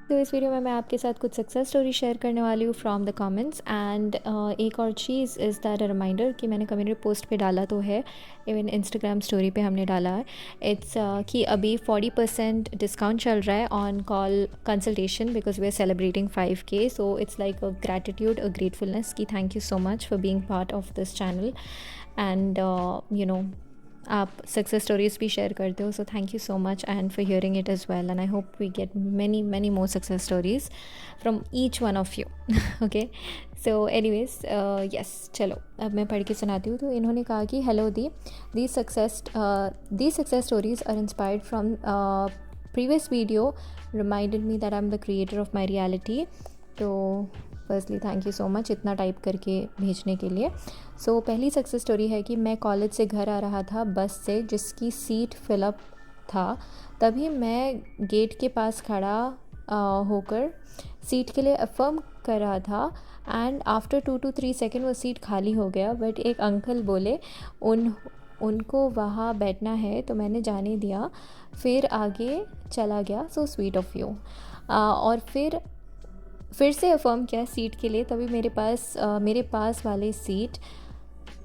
तो इस वीडियो में मैं आपके साथ कुछ सक्सेस स्टोरी शेयर करने वाली हूँ फ्रॉम द कमेंट्स एंड एक और चीज़ इज़ दैट अ रिमाइंडर कि मैंने कम्युनिटी पोस्ट पे डाला तो है, इवन इंस्टाग्राम स्टोरी पे हमने डाला है। इट्स कि अभी 40% डिस्काउंट चल रहा है on call consultation because we are celebrating 5K, so it's like a gratitude, a gratefulness कि thank you so much for being part of this channel and आप सक्सेस स्टोरीज़ भी शेयर करते हो, so thank you so much and for hearing it as well and I hope we get many many more success stories from each one of you. Okay, so anyways yes, चलो अब मैं पढ़ के सुनाती हूँ। तो इन्होंने कहा कि hello the success stories are inspired from previous video reminded me that I am the creator of my reality. तो firstly thank you so much इतना टाइप करके भेजने के लिए। सो पहली सक्सेस स्टोरी है कि मैं कॉलेज से घर आ रहा था बस से जिसकी सीट फिलअप था। तभी मैं गेट के पास खड़ा होकर सीट के लिए अफर्म कर रहा था एंड आफ्टर 2 to 3 सेकेंड वो सीट खाली हो गया। बट एक अंकल बोले उनको वहाँ बैठना है, तो मैंने जाने दिया, फिर आगे चला गया। So sweet of you. और फिर से अफर्म किया सीट के लिए। तभी मेरे पास वाले सीट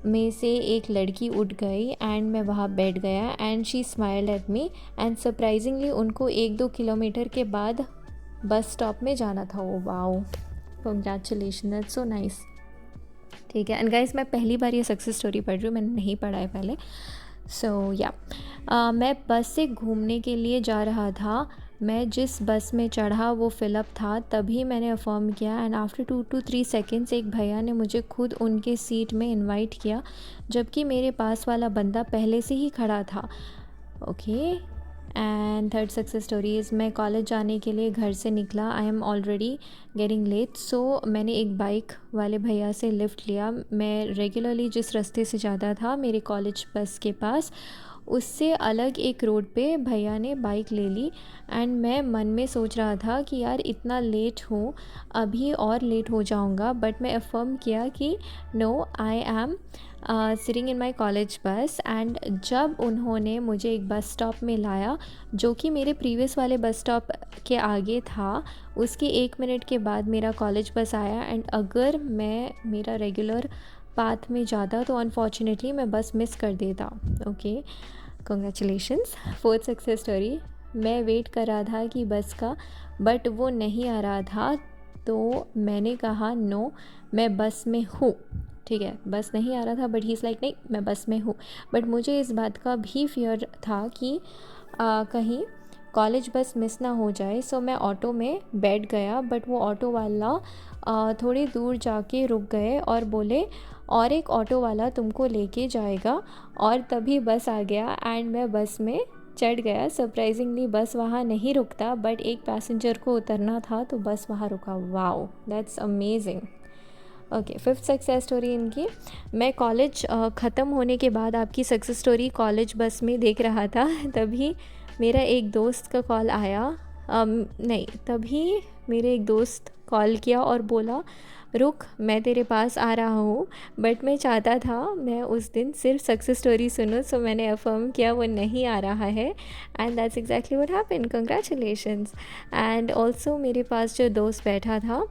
में से एक लड़की उठ गई एंड मैं वहाँ बैठ गया and she smiled at me and surprisingly उनको 1-2 किलोमीटर के बाद बस स्टॉप में जाना था। Oh wow, congratulation, that's so nice. ठीक है, एंड गाइस मैं पहली बार ये सक्सेस स्टोरी पढ़ रही हूँ, मैंने नहीं पढ़ा है पहले। सो या मैं बस से घूमने के लिए जा रहा था। मैं जिस बस में चढ़ा वो फिलअप था। तभी मैंने अफर्म किया एंड आफ्टर 2 to 3 सेकेंड्स एक भैया ने मुझे खुद उनके सीट में इनवाइट किया, जबकि मेरे पास वाला बंदा पहले से ही खड़ा था। Okay, and third success story is मैं कॉलेज जाने के लिए घर से निकला। I am already getting late, so मैंने एक बाइक वाले भैया से लिफ्ट लिया। मैं रेगुलरली जिस रास्ते से जाता था मेरे कॉलेज बस के पास, उससे अलग एक रोड पे भैया ने बाइक ले ली एंड मैं मन में सोच रहा था कि यार इतना लेट हूँ, अभी और लेट हो जाऊँगा। बट मैं अफर्म किया कि no, I am sitting in my college bus. And जब उन्होंने मुझे एक बस स्टॉप में लाया जो कि मेरे प्रीवियस वाले बस स्टॉप के आगे था, उसके 1 मिनट के बाद मेरा कॉलेज बस आया एंड अगर मैं मेरा रेगुलर पाथ में जाता तो अनफॉर्चुनेटली मैं बस मिस कर देता। Okay, congratulations. Fourth success story, मैं वेट कर रहा था कि बस का, बट वो नहीं आ रहा था। तो मैंने कहा नो, मैं बस में हूँ। ठीक है, बस नहीं आ रहा था बट ही इज़ लाइक नहीं, मैं बस में हूँ। बट मुझे इस बात का भी फियर था कि कहीं कॉलेज बस मिस ना हो जाए। सो मैं ऑटो में बैठ गया बट वो ऑटो वाला थोड़ी दूर जाके रुक गए और बोले और एक ऑटो वाला तुमको लेके जाएगा। और तभी बस आ गया एंड मैं बस में चढ़ गया। सरप्राइजिंगली बस वहाँ नहीं रुकता बट एक पैसेंजर को उतरना था तो बस वहाँ रुका। Wow, that's amazing. Okay, fifth success story इनकी, मैं कॉलेज ख़त्म होने के बाद आपकी सक्सेस स्टोरी कॉलेज बस में देख रहा था। तभी मेरा एक दोस्त का कॉल आया, नहीं, तभी मेरे एक दोस्त कॉल किया और बोला रुक, मैं तेरे पास आ रहा हूँ। बट मैं चाहता था मैं उस दिन सिर्फ सक्सेस स्टोरी सुनूँ, सो मैंने अफर्म किया वो नहीं आ रहा है and that's exactly what happened. Congratulations. And also मेरे पास जो दोस्त बैठा था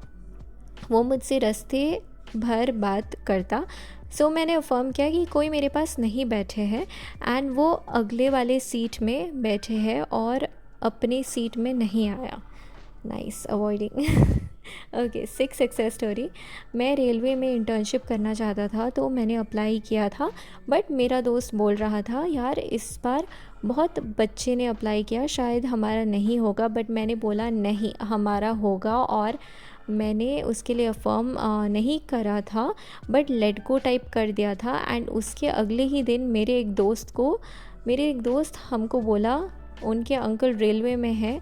वो मुझसे रास्ते भर बात करता। सो मैंने अफर्म किया कि कोई मेरे पास नहीं बैठे हैं एंड वो अगले वाले सीट में बैठे हैं और अपनी सीट में नहीं आया। Nice, avoiding. Okay, six success story, मैं रेलवे में इंटर्नशिप करना चाहता था तो मैंने अप्लाई किया था। बट मेरा दोस्त बोल रहा था यार इस बार बहुत बच्चे ने अप्लाई किया, शायद हमारा नहीं होगा। बट मैंने बोला नहीं, हमारा होगा। और मैंने उसके लिए अफर्म नहीं करा था बट लेट गो टाइप कर दिया था। एंड उसके अगले ही दिन मेरे एक दोस्त हमको बोला उनके अंकल रेलवे में हैं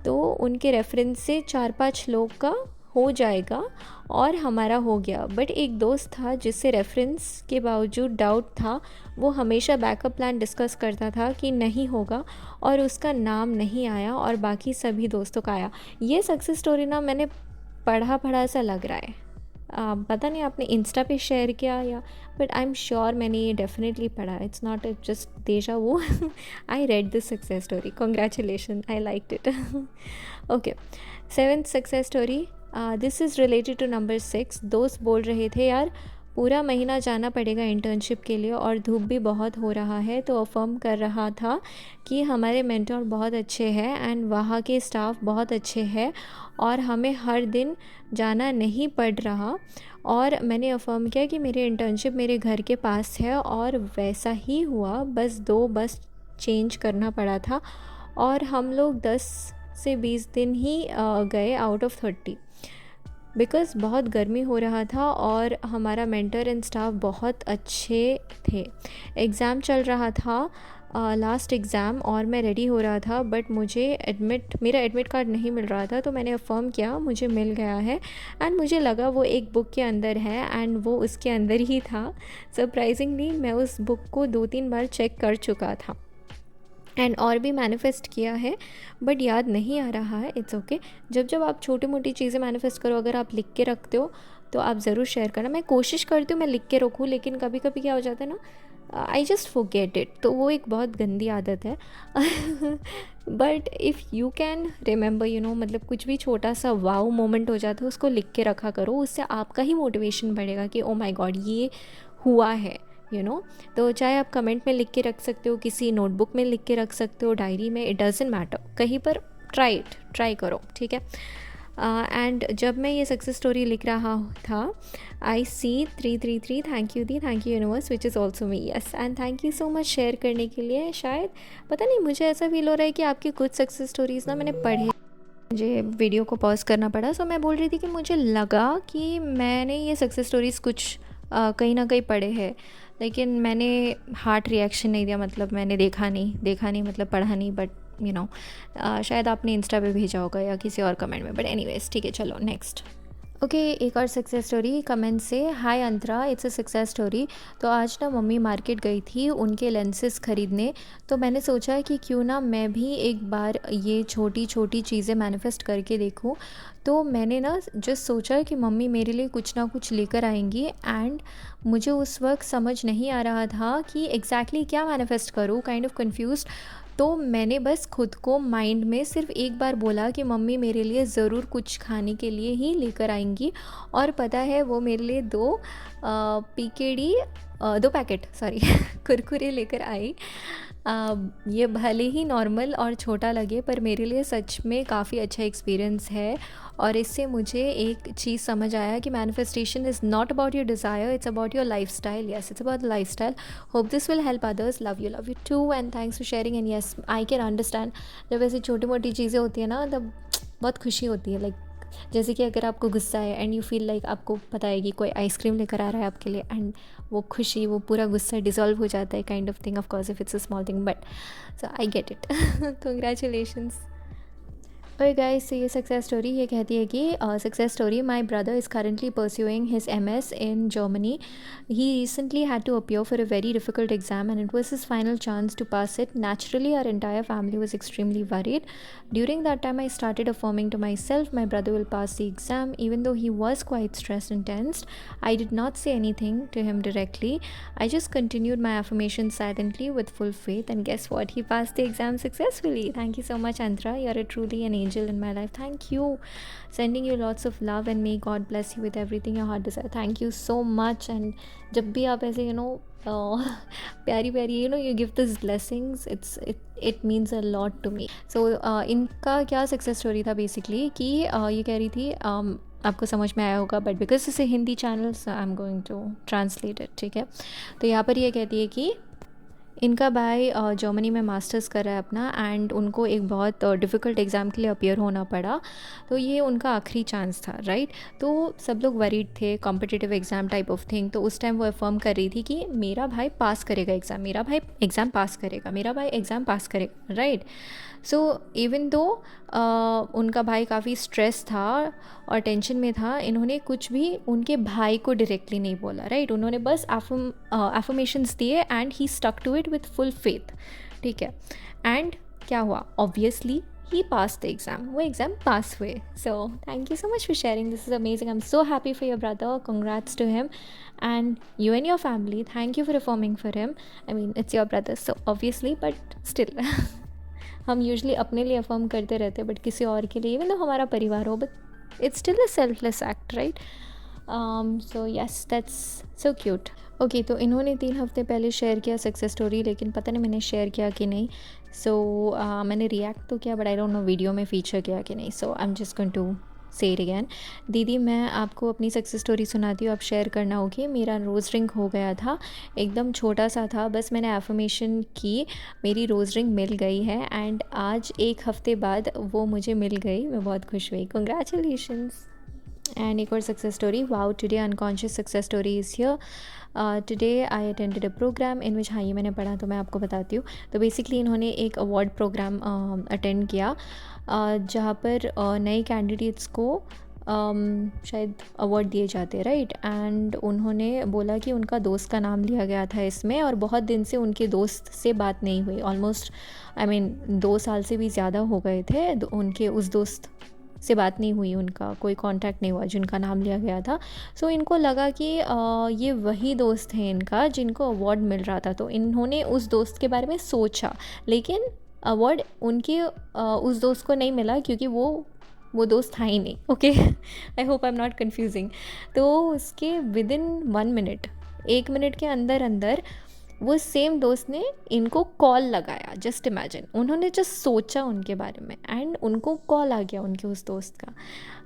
तो उनके रेफरेंस से 4-5 लोग का हो जाएगा और हमारा हो गया। बट एक दोस्त था जिससे रेफरेंस के बावजूद डाउट था, वो हमेशा बैकअप प्लान डिस्कस करता था कि नहीं होगा और उसका नाम नहीं आया और बाकी सभी दोस्तों का आया। ये सक्सेस स्टोरी ना मैंने पढ़ा सा लग रहा है। पता नहीं आपने इंस्टा पे शेयर किया या, बट आई एम श्योर मैंने ये डेफिनेटली पढ़ा. इट्स नॉट जस्ट देजा वो. I read this success story. Congratulation, I like it. Okay, 7th success story. This is related to number 6. दोस्त बोल रहे थे यार पूरा महीना जाना पड़ेगा इंटर्नशिप के लिए और धूप भी बहुत हो रहा है, तो अफर्म कर रहा था कि हमारे मेंटोर बहुत अच्छे हैं एंड वहाँ के स्टाफ बहुत अच्छे हैं और हमें हर दिन जाना नहीं पड़ रहा. और मैंने अफर्म किया कि मेरी इंटर्नशिप मेरे घर के पास है और वैसा ही हुआ. बस 2 बस चेंज करना पड़ा था और हम लोग 10 से 20 दिन ही गए आउट ऑफ 30, बिकॉज़ बहुत गर्मी हो रहा था और हमारा मेंटर एंड स्टाफ बहुत अच्छे थे. एग्ज़ाम चल रहा था, लास्ट एग्ज़ाम, और मैं रेडी हो रहा था बट मेरा एडमिट कार्ड नहीं मिल रहा था. तो मैंने अफर्म किया मुझे मिल गया है एंड मुझे लगा वो एक बुक के अंदर है एंड वो उसके अंदर ही था. सरप्राइजिंगली मैं उस बुक को 2-3 बार चेक कर चुका था एंड और भी मैनिफेस्ट किया है बट याद नहीं आ रहा है. It's okay. जब आप छोटी मोटी चीज़ें मैनिफेस्ट करो, अगर आप लिख के रखते हो तो आप ज़रूर शेयर करना. मैं कोशिश करती हूँ मैं लिख के रखूँ, लेकिन कभी कभी क्या हो जाता है ना, आई जस्ट फॉरगेट इट. तो वो एक बहुत गंदी आदत है. But if you can remember, मतलब कुछ भी छोटा सा वाओ मोमेंट हो जाता है उसको लिख के रखा करो. उससे आपका ही मोटिवेशन बढ़ेगा कि ओ माई गॉड ये हुआ है. तो चाहे आप कमेंट में लिख के रख सकते हो, किसी नोटबुक में लिख के रख सकते हो, डायरी में, इट डजेंट मैटर, कहीं पर ट्राई करो. ठीक है. एंड जब मैं ये सक्सेस स्टोरी लिख रहा था, आई सी 333. Thank you universe which is also me. Yes, and thank you so much share करने के लिए. शायद पता नहीं, मुझे ऐसा फील हो रहा है कि आपकी कुछ सक्सेस स्टोरीज़ ना मैंने पढ़े, मुझे वीडियो को पॉज करना पड़ा. सो मैं बोल रही थी कि मुझे लगा कि मैंने ये सक्सेस स्टोरीज़ कुछ कहीं ना कहीं पढ़े हैं, लेकिन मैंने हार्ट रिएक्शन नहीं दिया. मतलब मैंने देखा नहीं मतलब पढ़ा नहीं. बट शायद आपने इंस्टा पे भेजा होगा या किसी और कमेंट में. बट एनीवेज, ठीक है, चलो नेक्स्ट. ओके, एक और सक्सेस स्टोरी कमेंट से. हाय अंतरा, इट्स अ सक्सेस स्टोरी. तो आज ना मम्मी मार्केट गई थी उनके लेंसेज ख़रीदने, तो मैंने सोचा कि क्यों ना मैं भी एक बार ये छोटी छोटी चीज़ें मैनिफेस्ट करके देखूं. तो मैंने ना जस्ट सोचा कि मम्मी मेरे लिए कुछ ना कुछ लेकर आएंगी एंड मुझे उस वक्त समझ नहीं आ रहा था कि एग्जैक्टली क्या मैनिफेस्ट करूँ, काइंड ऑफ कन्फ्यूज़. तो मैंने बस खुद को माइंड में सिर्फ एक बार बोला कि मम्मी मेरे लिए ज़रूर कुछ खाने के लिए ही लेकर आएंगी. और पता है वो मेरे लिए 2 पैकेट कुरकुरे लेकर आई. ये भले ही नॉर्मल और छोटा लगे पर मेरे लिए सच में काफ़ी अच्छा एक्सपीरियंस है. और इससे मुझे एक चीज़ समझ आया कि manifestation is not about your desire, it's about your lifestyle. Yes, it's about lifestyle. Hope this will help others. Love you too and thanks for sharing. And yes, I can understand. जब ऐसी छोटी मोटी चीज़ें होती है ना, तब बहुत खुशी होती है. लाइक जैसे कि अगर आपको गुस्सा है एंड यू फील लाइक, आपको पता है कि कोई आइसक्रीम लेकर आ रहा है आपके लिए एंड वो खुशी, वो पूरा गुस्सा डिज़ोल्व हो जाता है, kind of thing. Of course if it's a small thing, but so I get it. Congratulations. Okay guys, ये सक्सेस स्टोरी ये कहती है कि success story. My brother is currently pursuing his MS in Germany. He recently had to appear for a very difficult exam and it was his final chance to pass it. Naturally, our entire family was extremely worried. During that time, I started affirming to myself my brother will pass the exam. Even though he was quite stressed and tensed, I did not say anything to him directly. I just continued my affirmation silently with full faith, and guess what? He passed the exam successfully. Thank you so much, Antra. You're a truly an angel in my life. Thank you. Sending you lots of love and may God bless you with everything your heart desire. Thank you so much. And जब भी आप ऐसे प्यारी प्यारी you give this blessings, it means a lot to me. So इनका क्या success story था basically कि ये कह रही थी, आपको समझ में आया होगा बट बिकॉज इसे Hindi channels, I am going to translate it. ठीक है. तो यहाँ पर ये कहती है कि इनका भाई जर्मनी में मास्टर्स कर रहा है अपना एंड उनको एक बहुत डिफ़िकल्ट एग्ज़ाम के लिए अपीयर होना पड़ा. तो ये उनका आखिरी चांस था, राइट. तो सब लोग वरीड थे, competitive exam type of thing. तो उस टाइम वो अफर्म कर रही थी कि मेरा भाई पास करेगा एग्ज़ाम, मेरा भाई एग्ज़ाम पास करेगा, मेरा भाई एग्ज़ाम पास करेगा, राइट. सो इवन दो उनका भाई काफ़ी स्ट्रेस था और टेंशन में था, इन्होंने कुछ भी उनके भाई को डायरेक्टली नहीं बोला, राइट. उन्होंने बस एफर्मेशंस दिए and he stuck to it with full faith. ठीक है. एंड क्या हुआ, obviously he pass the exam, वो एग्ज़ाम पास हुए. So thank you so much for sharing, this is amazing. I am so happy for your brother, congrats to him and you and your family. Thank you for affirming for him. I mean it's your brother so obviously, but still हम usually अपने लिए affirm करते रहते हैं, but किसी और के लिए, इवन तो हमारा परिवार हो, but it's still a selfless act, right? So yes, that's so cute. Okay, तो इन्होंने 3 हफ़्ते पहले शेयर किया सक्सेस स्टोरी, लेकिन पता नहीं मैंने शेयर किया कि नहीं. सो मैंने रिएक्ट तो किया, but I don't know video में फ़ीचर किया कि नहीं. So I am just going to say it again. दीदी, मैं आपको अपनी सक्सेस स्टोरी सुनाती हूँ, आप शेयर करना. ओके, मेरा रोज़ रिंग हो गया था, एकदम छोटा सा था, बस मैंने एफर्मेशन की, मेरी रोज़ रिंग मिल गई है एंड आज 1 हफ़्ते बाद वो मुझे मिल गई. मैं बहुत खुश हुई. कंग्रेचुलेशंस. एंड एक और success story. Wow, today unconscious success story is here. Today I attended a program in which, हाँ ये मैंने पढ़ा तो मैं आपको बताती हूँ. तो बेसिकली इन्होंने एक अवार्ड प्रोग्राम अटेंड किया, जहाँ पर नए कैंडिडेट्स को शायद अवार्ड दिए जाते हैं, राइट? एंड उन्होंने बोला कि उनका दोस्त का नाम लिया गया था इसमें, और बहुत दिन से उनके दोस्त से बात नहीं हुई. ऑलमोस्ट आई मीन 2 साल से भी ज़्यादा हो गए थे उनके उस दोस्त से बात नहीं हुई, उनका कोई कांटेक्ट नहीं हुआ जिनका नाम लिया गया था. सो इनको लगा कि ये वही दोस्त हैं इनका जिनको अवार्ड मिल रहा था. तो इन्होंने उस दोस्त के बारे में सोचा, लेकिन अवार्ड उनके उस दोस्त को नहीं मिला, क्योंकि वो दोस्त था ही नहीं. Okay, I hope I am not confusing. तो उसके विद इन 1 मिनट, 1 मिनट के अंदर अंदर वो सेम दोस्त ने इनको कॉल लगाया. जस्ट इमेजिन, उन्होंने जस्ट सोचा उनके बारे में एंड उनको कॉल आ गया उनके उस दोस्त का,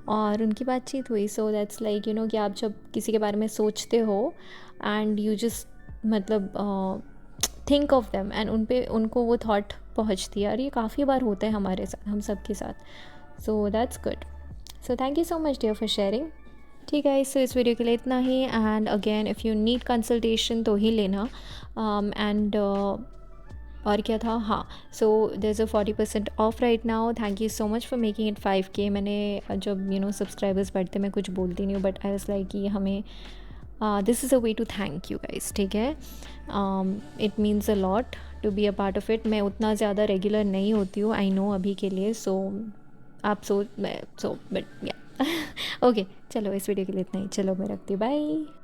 और उनकी बातचीत हुई. सो दैट्स लाइक कि आप जब किसी के बारे में सोचते हो एंड यू जस्ट मतलब थिंक ऑफ देम एंड उनको वो थॉट पहुंचती है, और ये काफ़ी बार होता है हमारे साथ, हम सब के साथ. So that's good. So thank you so much dear for sharing. ठीक है, सो इस वीडियो के लिए इतना ही. And again if you need consultation तो ही लेना. एंड और क्या था, हाँ, so there is a 40% off right now. Thank you so much for making it 5K. मैंने जब सब्सक्राइबर्स बढ़ते मैं कुछ बोलती नहीं हूँ, बट आई वाज लाइक कि हमें this is a way to thank you guys. ठीक है, it means a lot to be a part of it. मैं उतना ज़्यादा रेगुलर नहीं होती हूँ, आई नो, अभी के लिए. सो आप बट या ओके, चलो इस वीडियो के लिए इतना ही. चलो मैं रखती हूँ, बाय.